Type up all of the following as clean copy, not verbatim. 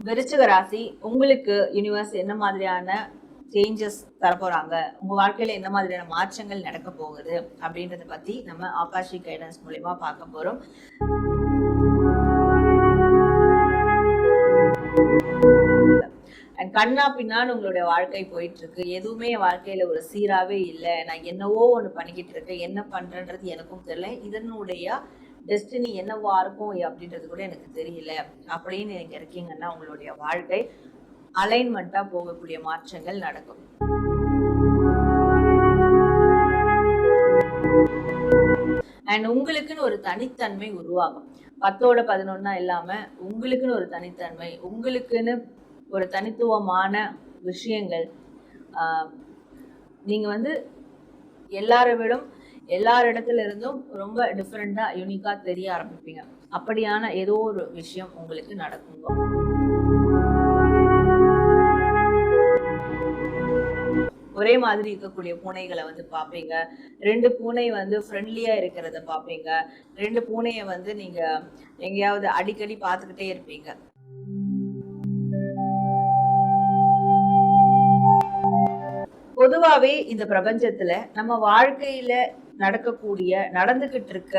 விருச்சிக ராசி, உங்களுக்கு யூனிவர்ஸ் என்ன மாதிரியான சேஞ்சஸ் தரப்போறாங்க, உங்க வாழ்க்கையில என்ன மாதிரியான மாற்றங்கள் நடக்க போகுது அப்படின்றத பத்தி நம்ம ஆகாஷி கைடன்ஸ் மூலமா பார்க்க போறோம். கண்ணா பின்னான்னு உங்களுடைய வாழ்க்கை போயிட்டு இருக்கு. எதுவுமே வாழ்க்கையில ஒரு சீராவே இல்லை. நான் என்னவோ ஒண்ணு பண்ணிக்கிட்டு இருக்கேன், என்ன பண்றேன்றது எனக்கும் தெரியல, இதனுடைய டெஸ்டினி என்னவா இருக்கும் அப்படின்றது கூட எனக்கு தெரியல அப்படின்னு நீங்க இருக்கீங்கன்னா உங்களுடைய வாழ்க்கை அலைன்மெண்டா போகக்கூடிய மாற்றங்கள் நடக்கும். அண்ட் உங்களுக்குன்னு ஒரு தனித்தன்மை உருவாகும். 10ஓட 11 இல்லாம உங்களுக்குன்னு ஒரு தனித்தன்மை, உங்களுக்குன்னு ஒரு தனித்துவமான விஷயங்கள், நீங்க எல்லாரை விடும் எல்லாரிடத்துல இருந்தும் ரொம்ப டிஃப்ரெண்டா யூனிக்கா தெரிய ஆரம்பிப்பீங்க. அப்படியான ஏதோ ஒரு விஷயம் உங்களுக்கு நடக்கும். ஒரே மாதிரி இருக்கக்கூடிய பூனைகளை பார்ப்பீங்க. 2 பூனை ஃப்ரெண்ட்லியா இருக்கிறத பார்ப்பீங்க. 2 பூனையை நீங்க எங்கேயாவது அடிக்கடி பார்த்துக்கிட்டே இருப்பீங்க. பொதுவாவே இந்த பிரபஞ்சத்துல நம்ம வாழ்க்கையில நடந்துகிட்டு இருக்க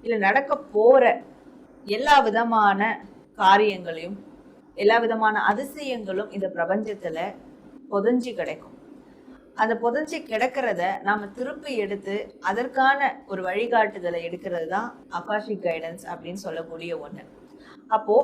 இல்ல நடக்க போற எல்லா விதமான காரியங்களையும், எல்லா விதமான அதிசயங்களும் இந்த பிரபஞ்சத்துல புதைஞ்சு கிடைக்கும். அந்த புதைஞ்சு கிடக்கிறத நாம திருப்பி எடுத்து அதற்கான ஒரு வழிகாட்டுதலை எடுக்கிறது தான் ஆகாஷிக் கைடன்ஸ் அப்படின்னு சொல்லக்கூடிய ஒண்ணு. அப்போ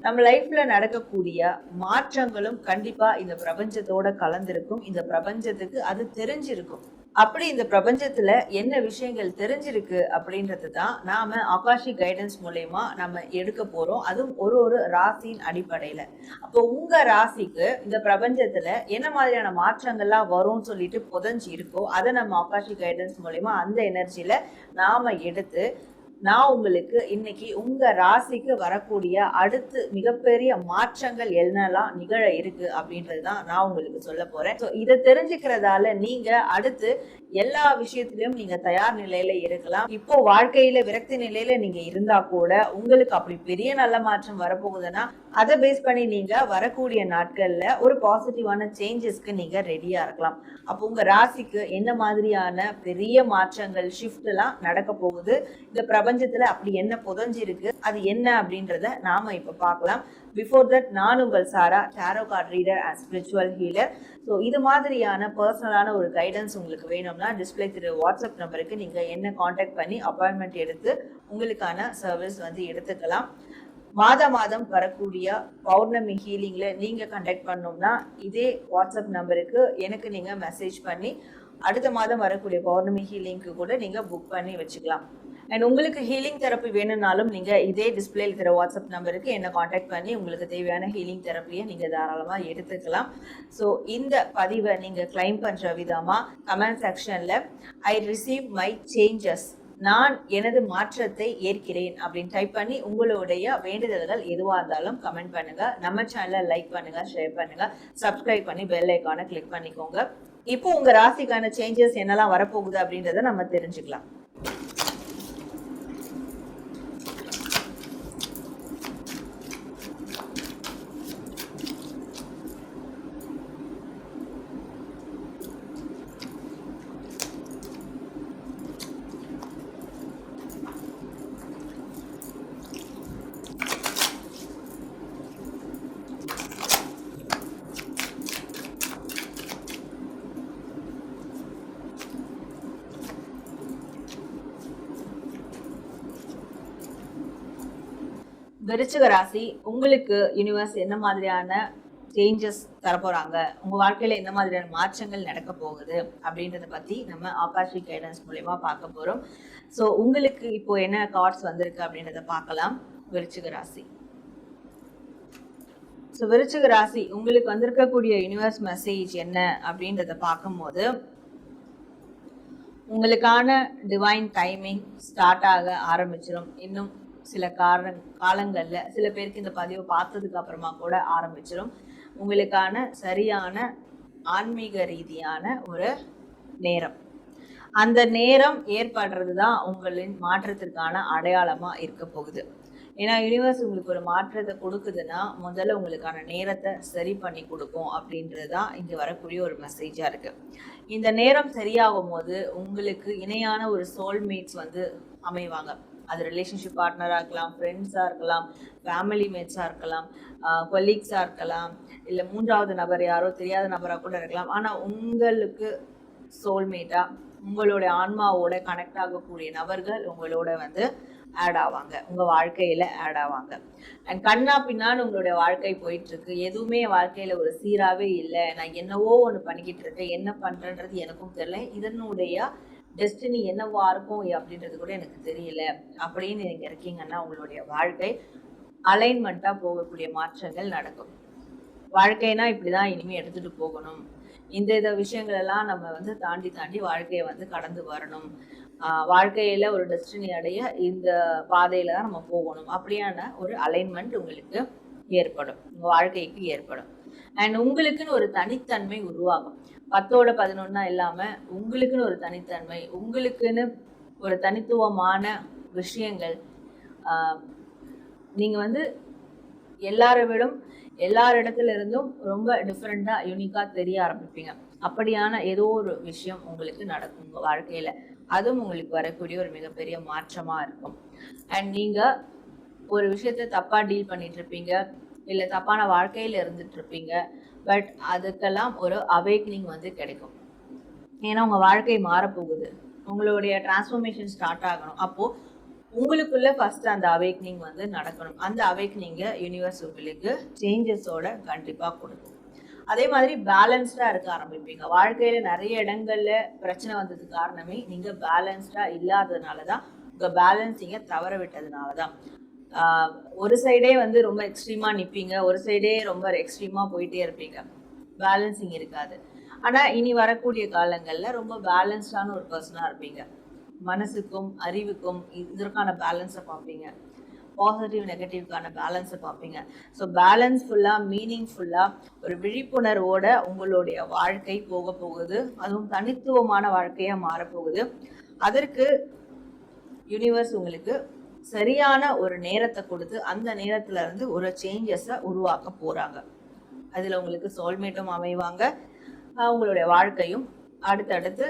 நம்ம லைஃப்ல நடக்கக்கூடிய மாற்றங்களும் கண்டிப்பா இந்த பிரபஞ்சத்தோட கலந்திருக்கும். இந்த பிரபஞ்சத்துக்கு அது தெரிஞ்சிருக்கும். அப்படி இந்த பிரபஞ்சத்துல என்ன விஷயங்கள் தெரிஞ்சிருக்கு அப்படின்றது தான் நாம ஆகாஷிக் கைடன்ஸ் மூலமா நம்ம எடுக்க போறோம். அதுவும் ஒரு ராசியின் அடிப்படையில. அப்போ உங்க ராசிக்கு இந்த பிரபஞ்சத்துல என்ன மாதிரியான மாற்றங்கள்லாம் வரும்னு சொல்லிட்டு புதைஞ்சு இருக்கோ அதை நம்ம ஆகாஷிக் கைடன்ஸ் மூலமா அந்த எனர்ஜியில நாம எடுத்து நான் உங்களுக்கு இன்னைக்கு உங்க ராசிக்கு வரக்கூடிய அடுத்து மிகப்பெரிய மாற்றங்கள் என்னெல்லாம் நிகழ இருக்கு அப்படின்றதுதான் நான் உங்களுக்கு சொல்ல போறேன். இதை தெரிஞ்சுக்கிறதால நீங்க அடுத்து எல்லா விஷயத்திலயும் நீங்க தயார் நிலையில இருக்கலாம். இப்போ வாழ்க்கையில விரக்தி நிலையில நீங்க இருந்தா கூட உங்களுக்கு அப்படி பெரிய நல்ல மாற்றம் வரப்போகுதுன்னா அதை பேஸ் பண்ணி நீங்க வரக்கூடிய நாட்கள்ல ஒரு பாசிட்டிவான சேஞ்சஸ்க்கு நீங்க ரெடியா இருக்கலாம். அப்போ உங்க ராசிக்கு என்ன மாதிரியான பெரிய மாற்றங்கள் ஷிஃப்ட் எல்லாம் நடக்க போகுது, இந்த பிரபஞ்சத்துல அப்படி என்ன புதைஞ்சிருக்கு, அது என்ன அப்படின்றத நாம இப்ப பார்க்கலாம். பிஃபோர் தட், நான் உங்கள் Sara, tarot card reader and spiritual healer. So இது மாதிரியான பர்சனலான ஒரு கைடன்ஸ் உங்களுக்கு வேணும்னா டிஸ்பிளே திரு வாட்ஸ்அப் நம்பருக்கு நீங்க என்ன காண்டாக்ட் பண்ணி அப்பாயின்மெண்ட் எடுத்து உங்களுக்கான சர்வீஸ் எடுத்துக்கலாம். மாதம் வரக்கூடிய பௌர்ணமி ஹீலிங்ல நீங்க கண்டக்ட் பண்ணோம்னா இதே வாட்ஸ்அப் நம்பருக்கு எனக்கு நீங்க மெசேஜ் பண்ணி அடுத்த மாதம் வரக்கூடிய பௌர்ணமி ஹீலிங்க்கு கூட நீங்க புக் பண்ணி வச்சுக்கலாம். அண்ட் உங்களுக்கு ஹீலிங் தெரப்பி வேணும்னாலும் நீங்க இதே டிஸ்பிளே இருக்கிற வாட்ஸ்அப் நம்பருக்கு என்ன காண்டாக்ட் பண்ணி உங்களுக்கு தேவையான ஹீலிங் தெரப்பியை நீங்க தாராளமா எடுத்துக்கலாம். ஸோ இந்த பதிவை நீங்க கிளைம் பண்ற விதமா கமெண்ட் செக்ஷன்ல ஐ ரிசீவ் மை சேஞ்சஸ், நான் எனது மாற்றத்தை ஏற்கிறேன் அப்படின்னு டைப் பண்ணி உங்களுடைய வேண்டுதல்கள் எதுவாக இருந்தாலும் கமெண்ட் பண்ணுங்க. நம்ம சேனலை லைக் பண்ணுங்க, ஷேர் பண்ணுங்க, சப்ஸ்கிரைப் பண்ணி பெல் ஐக்கானை கிளிக் பண்ணிக்கோங்க. இப்போ உங்க ராசிக்கான சேஞ்சஸ் என்னெல்லாம் வரப்போகுது அப்படின்றத நம்ம தெரிஞ்சுக்கலாம். விருச்சிக ராசி, உங்களுக்கு யூனிவர்ஸ் என்ன மாதிரியான சேஞ்சஸ் தரப்போறாங்க, உங்க வாழ்க்கையில என்ன மாதிரியான மாற்றங்கள் நடக்க போகுது அப்படின்றத பத்தி நம்ம ஆகாஷிக் கைடன்ஸ் மூலமா பார்க்க போறோம். ஸோ உங்களுக்கு இப்போ என்ன கார்ட்ஸ் வந்திருக்கு அப்படின்றத பார்க்கலாம். விருச்சிக ராசி. ஸோ விருச்சிக ராசி, உங்களுக்கு வந்திருக்கக்கூடிய யூனிவர்ஸ் மெசேஜ் என்ன அப்படின்றத பார்க்கும்போது உங்களுக்கான டிவைன் டைமிங் ஸ்டார்ட் ஆக ஆரம்பிச்சிடும். இன்னும் சில காலங்கள்ல சில பேருக்கு இந்த பதிவை பார்த்ததுக்கு அப்புறமா கூட ஆரம்பிச்சிடும். உங்களுக்கான சரியான ஆன்மீக ரீதியான ஒரு நேரம். அந்த நேரம் ஏற்படுறது தான் உங்களின் மாற்றத்திற்கான அடையாளமா இருக்க போகுது. ஏன்னா யூனிவர்ஸ் உங்களுக்கு ஒரு மாற்றத்தை கொடுக்குதுன்னா முதல்ல உங்களுக்கான நேரத்தை சரி பண்ணி கொடுக்கும் அப்படின்றது தான் இங்கே வரக்கூடிய ஒரு மெசேஜாக இருக்குது. இந்த நேரம் சரியாகும் போது உங்களுக்கு இணையான ஒரு சோல்மேட்ஸ் வந்து அமைவாங்க. அது ரிலேஷன்ஷிப் பார்ட்னராக இருக்கலாம், ஃப்ரெண்ட்ஸாக இருக்கலாம், ஃபேமிலி மேட்ஸாக இருக்கலாம், கொலீக்ஸாக இருக்கலாம், இல்லை மூன்றாவது நபர் யாரோ தெரியாத நபராக கூட இருக்கலாம். ஆனால் உங்களுக்கு சோல்மேட்டாக உங்களுடைய ஆன்மாவோட கனெக்ட் ஆகக்கூடிய நபர்கள் உங்களோட வந்து ஆட் ஆவாங்க, உங்கள் வாழ்க்கையில் ஆட் ஆவாங்க. அண்ட் கண்ணா பின்னான்னு உங்களுடைய வாழ்க்கை போயிட்டுருக்கு, எதுவுமே வாழ்க்கையில் ஒரு சீராகவே இல்லை, நான் என்னவோ ஒன்று பண்ணிக்கிட்டு இருக்கேன், என்ன பண்ணுறன்றது எனக்கும் தெரியல, இதனுடைய டெஸ்டினி என்னவா இருக்கும் அப்படின்றது கூட எனக்கு தெரியல அப்படின்னு நீங்கள் இருக்கீங்கன்னா உங்களுடைய வாழ்க்கை அலைன்மெண்ட்டாக போகக்கூடிய மாற்றங்கள் நடக்கும். வாழ்க்கைனா இப்படி தான் இனிமேல் எடுத்துகிட்டு போகணும், இந்த விஷயங்கள் எல்லாம் நம்ம வந்து தாண்டி வாழ்க்கையை வந்து கடந்து வரணும், வாழ்க்கையில் ஒரு டெஸ்டினி அடைய இந்த பாதையில் தான் நம்ம போகணும், அப்படியான ஒரு அலைன்மெண்ட் உங்களுக்கு ஏற்படும், உங்கள் வாழ்க்கைக்கு ஏற்படும். அண்ட் உங்களுக்குன்னு ஒரு தனித்தன்மை உருவாகும். 10ஓட 11 இல்லாமல் உங்களுக்குன்னு ஒரு தனித்தன்மை, உங்களுக்குன்னு ஒரு தனித்துவமான விஷயங்கள், நீங்கள் வந்து எல்லாரை விடும் எல்லாரிடத்துல இருந்தும் ரொம்ப டிஃப்ரெண்ட்டாக யூனிக்காக தெரிய ஆரம்பிப்பீங்க. அப்படியான ஏதோ ஒரு விஷயம் உங்களுக்கு நடக்கும் உங்கள் வாழ்க்கையில், அதுவும் உங்களுக்கு வரக்கூடிய ஒரு மிகப்பெரிய மாற்றமாக இருக்கும். அண்ட் நீங்கள் ஒரு விஷயத்த தப்பாக டீல் பண்ணிட்டு இருப்பீங்க, இல்லை தப்பான வாழ்க்கையில் இருந்துட்டு இருப்பீங்க, பட் அதுக்கெல்லாம் ஒரு அவேக்னிங் வந்து கிடைக்கும். ஏன்னா உங்கள் வாழ்க்கை மாறப்போகுது, உங்களுடைய டிரான்ஸ்ஃபர்மேஷன் ஸ்டார்ட் ஆகணும். அப்போது உங்களுக்குள்ள ஃபர்ஸ்ட் அந்த அவேக்னிங் வந்து நடக்கணும். அந்த அவேக்னிங்கை யூனிவர்ஸ் உங்களுக்கு சேஞ்சஸோட கண்டிப்பாக கொடுக்கும். அதே மாதிரி பேலன்ஸ்டாக இருக்க ஆரம்பிப்பீங்க. வாழ்க்கையில் நிறைய இடங்கள்ல பிரச்சனை வந்ததுக்கு காரணமே நீங்கள் பேலன்ஸ்டாக இல்லாததுனால தான், உங்கள் பேலன்ஸிங்கை தவற விட்டதுனால தான். ஒரு சைடே வந்து ரொம்ப எக்ஸ்ட்ரீமாக நிற்பீங்க, ஒரு சைடே ரொம்ப எக்ஸ்ட்ரீமாக போயிட்டே இருப்பீங்க, பேலன்சிங் இருக்காது. ஆனால் இனி வரக்கூடிய காலங்களில் ரொம்ப பேலன்ஸ்டான ஒரு பர்சனாக இருப்பீங்க. மனசுக்கும் அறிவுக்கும் இதற்கான பேலன்ஸை பார்ப்பீங்க, பாசிட்டிவ் நெகட்டிவ்க்கான பேலன்ஸை பார்ப்பீங்க. ஸோ பேலன்ஸ்ஃபுல்லாக மீனிங்ஃபுல்லாக ஒரு விழிப்புணர்வோட உங்களுடைய வாழ்க்கை போக போகுது, அதுவும் தனித்துவமான வாழ்க்கையாக மாறப்போகுது. அதற்கு யூனிவர்ஸ் உங்களுக்கு சரியான ஒரு நேரத்தை கொடுத்து அந்த நேரத்துல இருந்து ஒரு சேஞ்சஸை உருவாக்க போறாங்க. அதில் உங்களுக்கு சோல்மேட்டும் அமைவாங்க, உங்களுடைய வாழ்க்கையும் அடுத்தடுத்து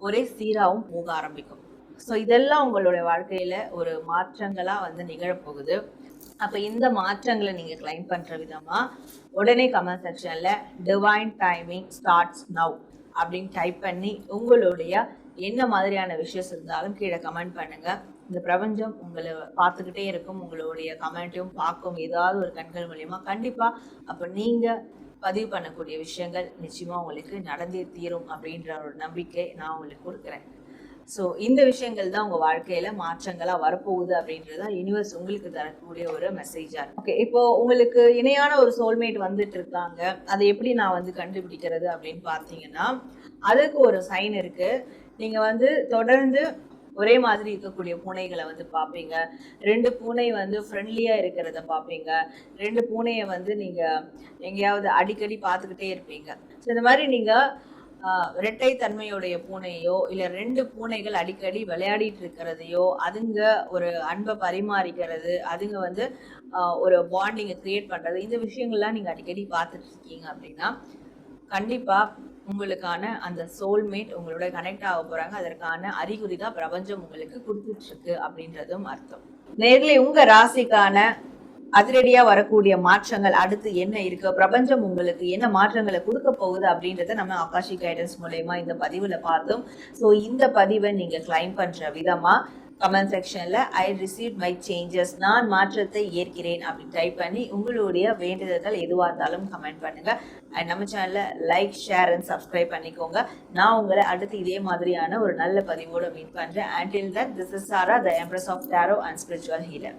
ஒரே சீராகவும் போக ஆரம்பிக்கும். ஸோ இதெல்லாம் உங்களுடைய வாழ்க்கையில் ஒரு மாற்றங்களாக வந்து நிகழப்போகுது. அப்போ இந்த மாற்றங்களை நீங்கள் கிளைம் பண்ணுற விதமாக உடனே கமெண்ட் செக்ஷனில் டிவைன் டைமிங் ஸ்டார்ட்ஸ் நவ் அப்படின்னு டைப் பண்ணி உங்களுடைய என்ன மாதிரியான விஷயம் இருந்தாலும் கீழே கமெண்ட் பண்ணுங்கள். இந்த பிரபஞ்சம் உங்களை பார்த்துக்கிட்டே இருக்கும், உங்களுடைய கமெண்ட்டையும் பார்க்கும் ஏதாவது ஒரு கண்கள் மூலியமாக கண்டிப்பாக. அப்போ நீங்கள் பதிவு பண்ணக்கூடிய விஷயங்கள் நிச்சயமாக உங்களுக்கு நடந்தே தீரும் அப்படின்ற ஒரு நம்பிக்கை நான் உங்களுக்கு கொடுக்குறேன். ஸோ இந்த விஷயங்கள் தான் உங்கள் வாழ்க்கையில் மாற்றங்களாக வரப்போகுது அப்படின்றத யூனிவர்ஸ் உங்களுக்கு தரக்கூடிய ஒரு மெசேஜாக இருக்கு. ஓகே, இப்போ உங்களுக்கு இணையான ஒரு சோல்மேட் வந்துட்டு இருக்காங்க, அதை எப்படி நான் வந்து கண்டுபிடிக்கிறது அப்படின்னு பார்த்தீங்கன்னா அதுக்கு ஒரு சைன் இருக்கு. நீங்கள் வந்து தொடர்ந்து ஒரே மாதிரி இருக்கக்கூடிய பூனைகளை வந்து பார்ப்பீங்க, 2 பூனை வந்து ஃப்ரெண்ட்லியாக இருக்கிறத பார்ப்பீங்க, 2 பூனையை வந்து நீங்கள் எங்கேயாவது அடிக்கடி பார்த்துக்கிட்டே இருப்பீங்க. ஸோ இந்த மாதிரி நீங்கள் இரட்டை தன்மையுடைய பூனையோ இல்லை 2 பூனைகள் அடிக்கடி விளையாடிட்டு இருக்கிறதையோ, அதுங்க ஒரு அன்பை பரிமாறிக்கிறது, அதுங்க வந்து ஒரு பாண்டிங்கை கிரியேட் பண்ணுறது, இந்த விஷயங்கள்லாம் நீங்கள் அடிக்கடி பார்த்துட்டு இருக்கீங்க அப்படின்னா கண்டிப்பாக உங்களுக்கான அந்த சோல்மேட் உங்களோட கனெக்ட் ஆக போகிறாங்க. அதற்கான அறிகுறி தான் பிரபஞ்சம் உங்களுக்கு கொடுத்துட்ருக்கு அப்படின்றதும் அர்த்தம். நேர்ல உங்கள் ராசிக்கான அதிரடியாக வரக்கூடிய மாற்றங்கள் அடுத்து என்ன இருக்கு, பிரபஞ்சம் உங்களுக்கு என்ன மாற்றங்களை கொடுக்க போகுது அப்படின்றத நம்ம ஆகாஷிக் கைடன்ஸ் மூலயமா இந்த பதிவில் பார்த்தோம். ஸோ இந்த பதிவை நீங்கள் கிளைம் பண்ணுற விதமாக கமெண்ட் செக்ஷனில் ஐ ரிசீவ் மை சேஞ்சஸ், நான் மாற்றத்தை ஏற்கிறேன் அப்படின்னு டைப் பண்ணி உங்களுடைய வேண்டுதல்கள் எதுவாக இருந்தாலும் கமெண்ட் பண்ணுங்கள். அண்ட் நம்ம சேனலில் லைக், ஷேர் அண்ட் சப்ஸ்கிரைப் பண்ணிக்கோங்க. நான் உங்களை அடுத்து இதே மாதிரியான ஒரு நல்ல பதிவோடு மீட் பண்ணுறேன். Until then, this is Sara, the Empress of Tarot and Spiritual Healer.